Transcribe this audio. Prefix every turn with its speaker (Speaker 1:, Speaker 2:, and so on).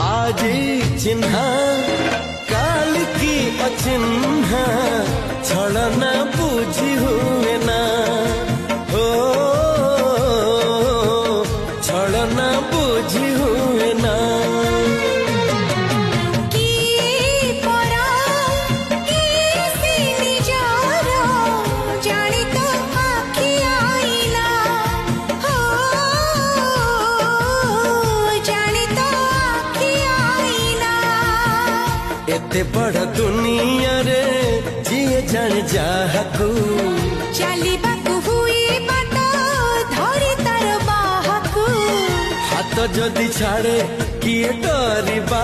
Speaker 1: आज चिन्हा काल की अचिन्हा छलना बुझी हुए ना हो छलना बुझी हुए ना एते बड़ दुनिया रे जिए जान जाहकू
Speaker 2: चलिबाकू हुई बात धरी तार बाहकू
Speaker 1: हाथ जदि छाड़े किए डरिबा